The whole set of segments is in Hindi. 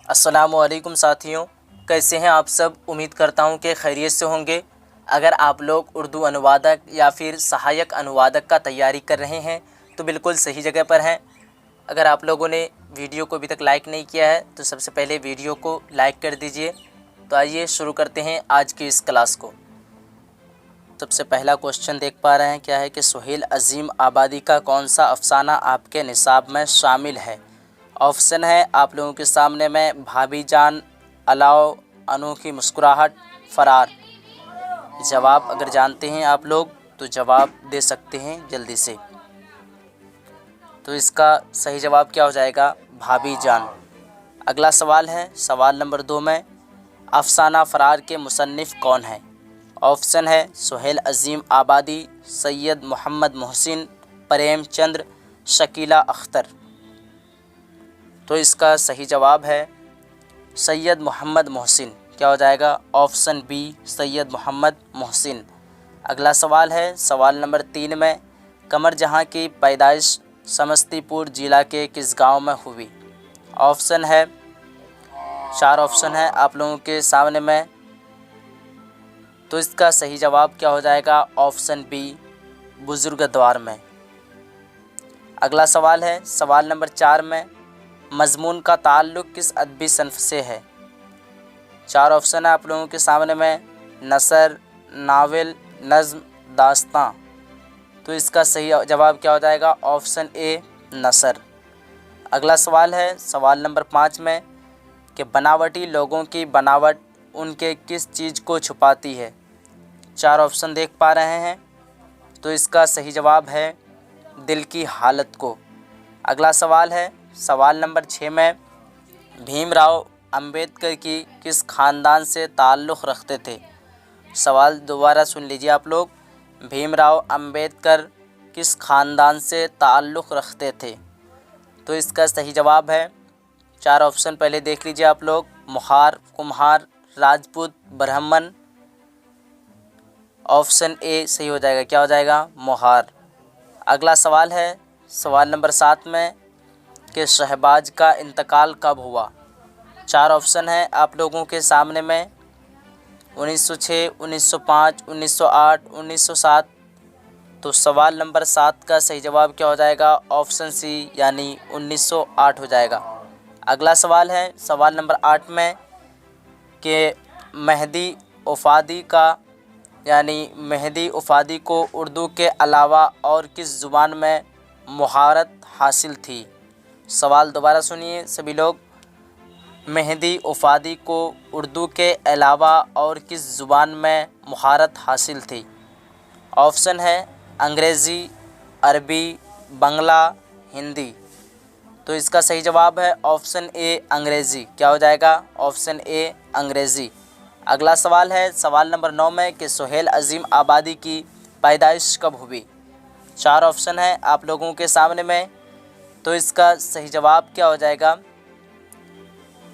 अस्सलामुअलैकुम साथियों, कैसे हैं आप सब। उम्मीद करता हूं कि खैरियत से होंगे। अगर आप लोग उर्दू अनुवादक या फिर सहायक अनुवादक का तैयारी कर रहे हैं तो बिल्कुल सही जगह पर हैं। अगर आप लोगों ने वीडियो को अभी तक लाइक नहीं किया है तो सबसे पहले वीडियो को लाइक कर दीजिए। तो आइए शुरू करते हैं आज की इस क्लास को। सबसे पहला क्वेश्चन देख पा रहे हैं, क्या है कि सुहेल अज़ीम आबादी का कौन सा अफसाना आपके निसाब में शामिल है। ऑप्शन है आप लोगों के सामने में भाभी जान, अलाओ, अनोखी मुस्कुराहट, फ़रार। जवाब अगर जानते हैं आप लोग तो जवाब दे सकते हैं जल्दी से। तो इसका सही जवाब क्या हो जाएगा, भाभी जान। अगला सवाल है सवाल नंबर 2 में, अफसाना फ़रार के मुसन्निफ़ कौन है। ऑप्शन है सुहेल अज़ीम आबादी, सैयद मोहम्मद मोहसिन, प्रेमचंद्र, शकीला अख्तर। तो इसका सही जवाब है सैयद मोहम्मद मोहसिन। क्या हो जाएगा, ऑप्शन बी सैयद मोहम्मद मोहसिन। अगला सवाल है सवाल नंबर 3 में, कमर जहां की पैदाइश समस्तीपुर ज़िला के किस गांव में हुई। ऑप्शन है 4 ऑप्शन है आप लोगों के सामने में। तो इसका सही जवाब क्या हो जाएगा, ऑप्शन बी बुजुर्गद्वार में। अगला सवाल है सवाल नंबर 4 में, मज़मून का ताल्लुक़ किस अदबी सन्फ़ से है। 4 ऑप्शन है आप लोगों के सामने में, नसर, नावल, नज़्म, दास्तां। तो इसका सही जवाब क्या हो जाएगा, ऑप्शन ए नसर। अगला सवाल है सवाल नंबर 5 में, कि बनावटी लोगों की बनावट उनके किस चीज़ को छुपाती है। 4 ऑप्शन देख पा रहे हैं। तो इसका सही जवाब है दिल की हालत को। अगला सवाल है सवाल नंबर 6 में, भीमराव अंबेडकर की किस ख़ानदान से ताल्लुक़ रखते थे। सवाल दोबारा सुन लीजिए आप लोग, भीमराव अंबेडकर किस ख़ानदान से ताल्लुक़ रखते थे। तो इसका सही जवाब है 4 ऑप्शन पहले देख लीजिए आप लोग, मोहार, कुम्हार, राजपूत, ब्राह्मण। ऑप्शन ए सही हो जाएगा, क्या हो जाएगा, मोहार। अगला सवाल है सवाल नंबर 7 में, कि शहबाज का इंतकाल कब हुआ। 4 ऑप्शन है आप लोगों के सामने में, 1906, 1905, 1908, 1907। तो सवाल नंबर 7 का सही जवाब क्या हो जाएगा, ऑप्शन सी यानी 1908 हो जाएगा। अगला सवाल है सवाल नंबर 8 में, कि मेहदी उफ़ादी का यानी मेहदी उफ़ादी को उर्दू के अलावा और किस ज़ुबान में महारत हासिल थी। सवाल दोबारा सुनिए सभी लोग, मेहदी उफ़ादी को उर्दू के अलावा और किस ज़ुबान में महारत हासिल थी। ऑप्शन है अंग्रेज़ी, अरबी, बंगला, हिंदी। तो इसका सही जवाब है ऑप्शन ए अंग्रेज़ी। क्या हो जाएगा, ऑप्शन ए अंग्रेज़ी। अगला सवाल है सवाल नंबर 9 में, कि सुहेल अज़ीम आबादी की पैदाइश कब हुई। 4 ऑप्शन है आप लोगों के सामने में। तो इसका सही जवाब क्या हो जाएगा,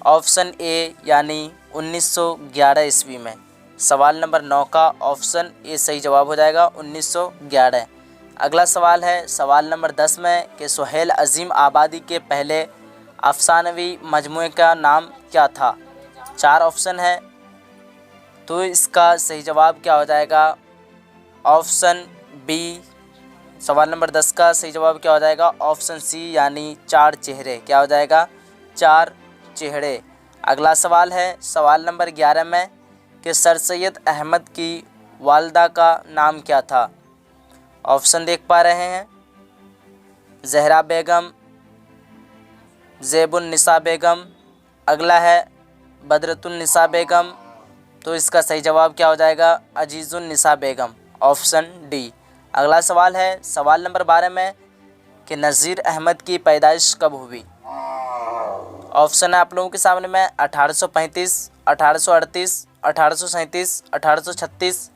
ऑप्शन ए यानी 1911 ईस्वी में। सवाल नंबर 9 का ऑप्शन ए सही जवाब हो जाएगा 1911। अगला सवाल है सवाल नंबर 10 में, कि सुहेल अज़ीम आबादी के पहले अफसानवी मजमूए का नाम क्या था। 4 ऑप्शन है। तो इसका सही जवाब क्या हो जाएगा, ऑप्शन बी। सवाल नंबर 10 का सही जवाब क्या हो जाएगा, ऑप्शन सी यानी 4 चेहरे। क्या हो जाएगा, 4 चेहरे। अगला सवाल है सवाल नंबर 11 में, कि सर सैयद अहमद की वालदा का नाम क्या था। ऑप्शन देख पा रहे हैं, ज़हरा बेगम, ज़ेबुन्निसा बेगम। अगला है बदरतुन्निसा बेगम। तो इसका सही जवाब क्या हो जाएगा, अजीज़ुन्निसा बेगम, ऑप्शन डी। अगला सवाल है सवाल नंबर 12 में, कि नज़ीर अहमद की पैदाइश कब हुई। ऑप्शन है आप लोगों के सामने में, 1835, 1838, 1837, 1836।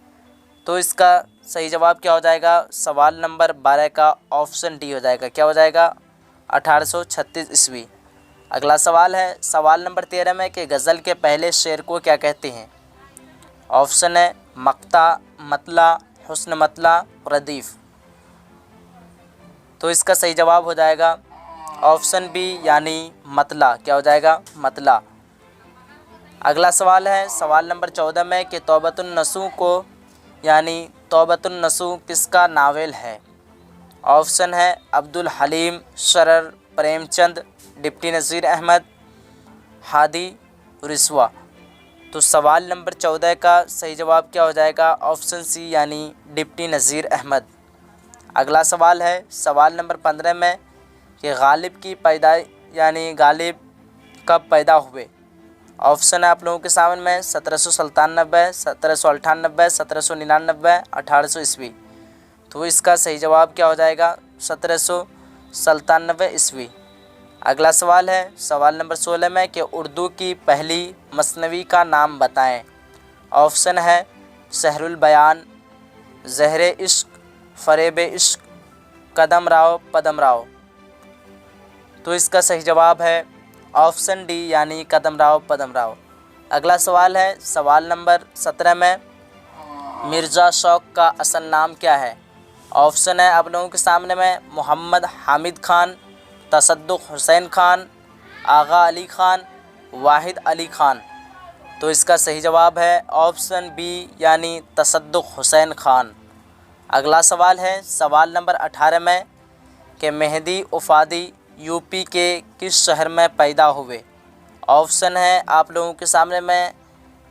तो इसका सही जवाब क्या हो जाएगा, सवाल नंबर 12 का ऑप्शन डी हो जाएगा। क्या हो जाएगा, 1836 ईस्वी। अगला सवाल है सवाल नंबर 13 में, कि गज़ल के पहले शेर को क्या कहते हैं। ऑप्शन है मक्ता, मतला, हुस्न मतला, रदीफ़। तो इसका सही जवाब हो जाएगा ऑप्शन बी यानी मतला। क्या हो जाएगा, मतला। अगला सवाल है सवाल नंबर 14 में कि तौबतुन नसूह को यानी तौबतुन नसूह किसका नावल है। ऑप्शन है अब्दुल हलीम, शरर, प्रेमचंद, डिप्टी नज़ीर अहमद, हादी रिस्वा। तो सवाल नंबर 14 का सही जवाब क्या हो जाएगा, ऑप्शन सी यानी डिप्टी नज़ीर अहमद। अगला सवाल है सवाल नंबर 15 में कि गालिब की पैदाइश यानी गालिब कब पैदा हुए। ऑप्शन है आप लोगों के सामने में 1797, 1798, 1799, 1800 ईस्वी। तो इसका सही जवाब क्या हो जाएगा, 1797 ईस्वी। अगला सवाल है सवाल नंबर 16 में कि उर्दू की पहली मसनवी का नाम बताएं। ऑप्शन है सहरुल बयान, ज़हरे इश्क, फ़रेब इश्क, कदम राव, पदम राव। तो इसका सही जवाब है ऑप्शन डी यानी कदम राव, पदम राव। अगला सवाल है सवाल नंबर 17 में मिर्ज़ा शौक़ का असल नाम क्या है। ऑप्शन है आप लोगों के सामने में मोहम्मद हामिद खान, तसद्दुक़ हुसैन खान, आगा अली खान, वाहिद अली खान। तो इसका सही जवाब है ऑप्शन बी यानी तसद्दुक़ हुसैन खान। अगला सवाल है सवाल नंबर 18 में कि मेहदी उफ़ादी यूपी के किस शहर में पैदा हुए। ऑप्शन है आप लोगों के सामने में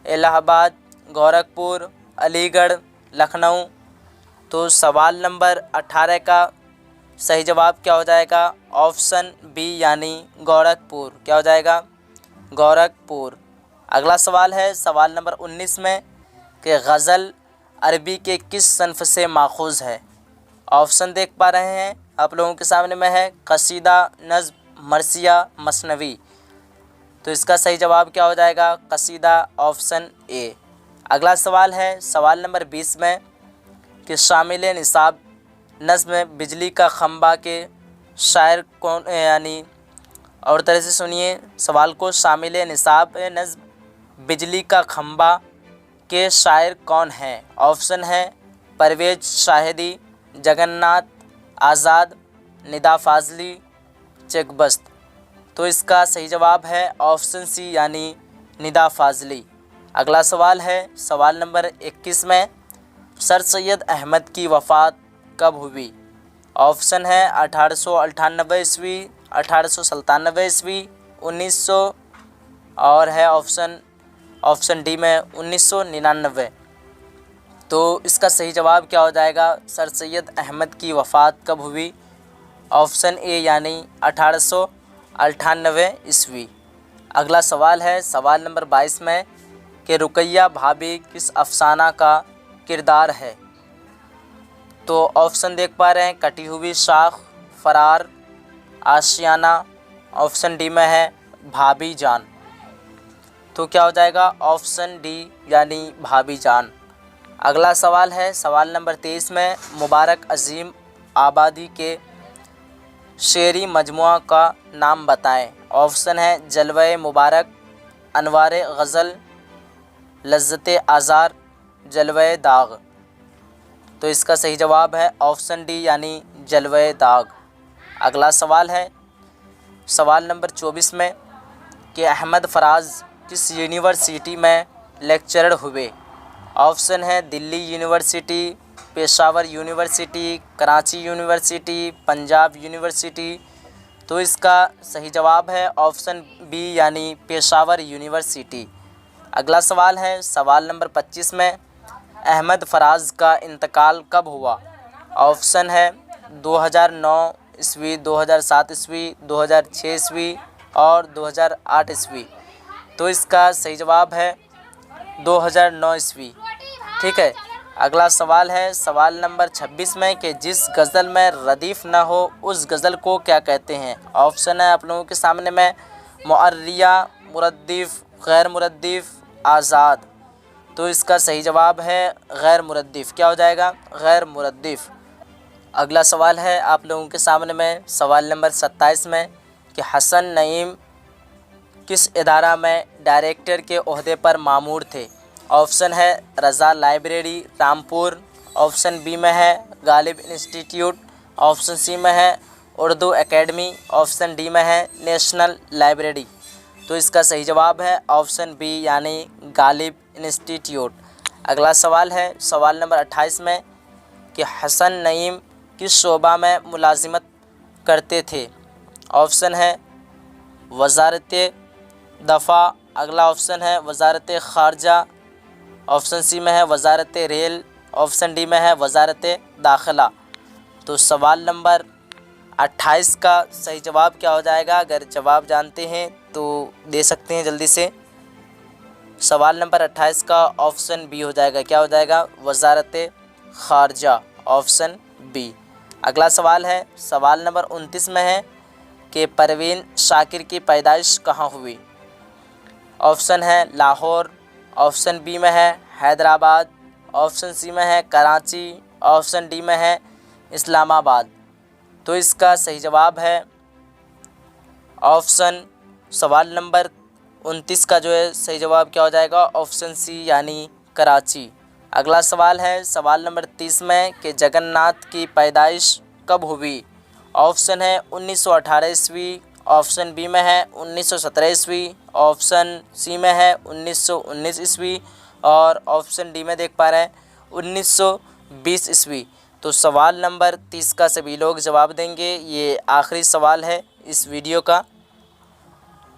इलाहाबाद, गोरखपुर, अलीगढ़, लखनऊ। तो सवाल नंबर 18 का सही जवाब क्या हो जाएगा, ऑप्शन बी यानी गोरखपुर। क्या हो जाएगा, गोरखपुर। अगला सवाल है सवाल नंबर 19 में कि गज़ल अरबी के किस सन्फ़ से माखूज़ है। ऑप्शन देख पा रहे हैं आप लोगों के सामने में है कसीदा, नज़्म, मरसिया, मसनवी। तो इसका सही जवाब क्या हो जाएगा, कसीदा, ऑप्शन ए। अगला सवाल है सवाल नंबर 20 में कि शामिल निसाब नज़्म बिजली का खंबा के शायर कौन यानी और तरह से सुनिए सवाल को, शामिल निसाब नज़्म बिजली का खंबा के शायर कौन हैं। ऑप्शन है परवेज़ शाहिदी, जगन्नाथ आज़ाद, निदा फ़ाज़ली, चकबस्त। तो इसका सही जवाब है ऑप्शन सी यानी निदा फ़ाज़ली। अगला सवाल है सवाल नंबर 21 में सर सैयद अहमद की वफ़ात कब हुई। ऑप्शन है 1898 ईस्वी, 1897 ईस्वी, 1900 और है ऑप्शन डी में 1999। तो इसका सही जवाब क्या हो जाएगा, सर सैयद अहमद की वफ़ात कब हुई। ऑप्शन ए यानी 1898 ईस्वी। अगला सवाल है सवाल नंबर 22 में कि रुकैया भाभी किस अफसाना का किरदार है। तो ऑप्शन देख पा रहे हैं कटी हुई शाख, फ़रार, आशियाना। ऑप्शन डी में है भाभी जान। तो क्या हो जाएगा, ऑप्शन डी यानी भाभी जान। अगला सवाल है सवाल नंबर 23 में मुबारक अज़ीम आबादी के शेरी मजमुआ का नाम बताएं। ऑप्शन है जलवे मुबारक, अनवारे गज़ल, लज़्ज़ते आज़ार, जलवे दाग। तो इसका सही जवाब है ऑप्शन डी यानी जलवे दाग। अगला सवाल है सवाल नंबर 24 में कि अहमद फराज किस यूनिवर्सिटी में लेक्चरर हुए। ऑप्शन है Delhi university, Peshawar university, Karachi university, Punjab university. तो इसका सही जवाब है ऑप्शन बी यानी पेशावर यूनिवर्सिटी। अगला सवाल है सवाल नंबर 25 में अहमद फराज का इंतकाल कब हुआ। ऑप्शन है 2009 ईस्वी, 2007 ईस्वी, 2006 ईस्वी और 2008 ईस्वी। तो इसका सही जवाब है 2009 ईस्वी। ठीक है। अगला सवाल है सवाल नंबर 26 में कि जिस गज़ल में रदीफ़ न हो उस गज़ल को क्या कहते हैं। ऑप्शन है आप लोगों के सामने में मुअर्रिया, मुरद्दिफ़, गैर मुरद्दिफ़, आज़ाद। तो इसका सही जवाब है गैर मुरद्दिफ़। क्या हो जाएगा, गैर मुरद्दिफ़। अगला सवाल है आप लोगों के सामने में सवाल नंबर 27 में कि हसन नईम किस इदारा में डायरेक्टर के ओहदे पर मामूर थे। ऑप्शन है रज़ा लाइब्रेरी, रामपुर। ऑप्शन बी में है गालिब इंस्टीट्यूट। ऑप्शन सी में है उर्दू एकेडमी। ऑप्शन डी में है नेशनल लाइब्रेरी। तो इसका सही जवाब है ऑप्शन बी यानी गालिब इंस्टीट्यूट। अगला सवाल है सवाल नंबर 28 में कि हसन नईम किस शोबा में मुलाजिमत करते थे। ऑप्शन है वज़ारत दफ़ा, अगला ऑप्शन है वज़ारत ख़ारजा, ऑप्शन सी में है वज़ारत रेल, ऑप्शन डी में है वज़ारत दाखिला। तो सवाल नंबर 28 का सही जवाब क्या हो जाएगा? अगर जवाब जानते हैं तो दे सकते हैं जल्दी से। सवाल नंबर 28 का ऑप्शन बी हो जाएगा। क्या हो जाएगा? वज़ारत ख़ारजा, ऑप्शन बी। अगला सवाल है सवाल नंबर 29 में है कि परवीन शाकिर की पैदाइश कहाँ हुई। ऑप्शन है लाहौर, ऑप्शन बी में है हैदराबाद, ऑप्शन सी में है कराची, ऑप्शन डी में है इस्लामाबाद। तो इसका सही जवाब है ऑप्शन सवाल नंबर 29 का जो है सही जवाब क्या हो जाएगा? ऑप्शन सी यानी कराची। अगला सवाल है सवाल नंबर 30 में कि जगन्नाथ की पैदाइश कब हुई। ऑप्शन है 1918 ईस्वी, ऑप्शन बी में है 1917 ईस्वी, ऑप्शन सी में है 1919 ईस्वी और ऑप्शन डी में देख पा रहे हैं 1920 ईस्वी। तो सवाल नंबर 30 का सभी लोग जवाब देंगे। ये आखिरी सवाल है इस वीडियो का।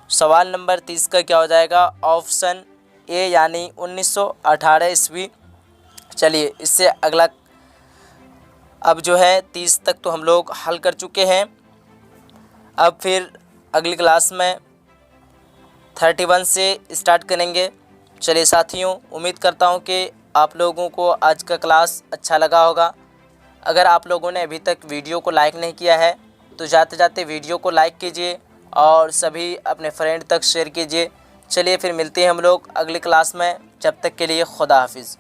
सवाल नंबर 30 का क्या हो जाएगा? ऑप्शन ए यानी 1918 ईस्वी। चलिए इससे अगला अब जो है 30 तक तो हम लोग हल कर चुके हैं। अब फिर अगली क्लास में 31 से स्टार्ट करेंगे। चलिए साथियों, उम्मीद करता हूँ कि आप लोगों को आज का क्लास अच्छा लगा होगा। अगर आप लोगों ने अभी तक वीडियो को लाइक नहीं किया है तो जाते जाते वीडियो को लाइक कीजिए और सभी अपने फ्रेंड तक शेयर कीजिए। चलिए फिर मिलते हैं हम लोग अगली क्लास में। जब तक के लिए खुदा हाफिज़।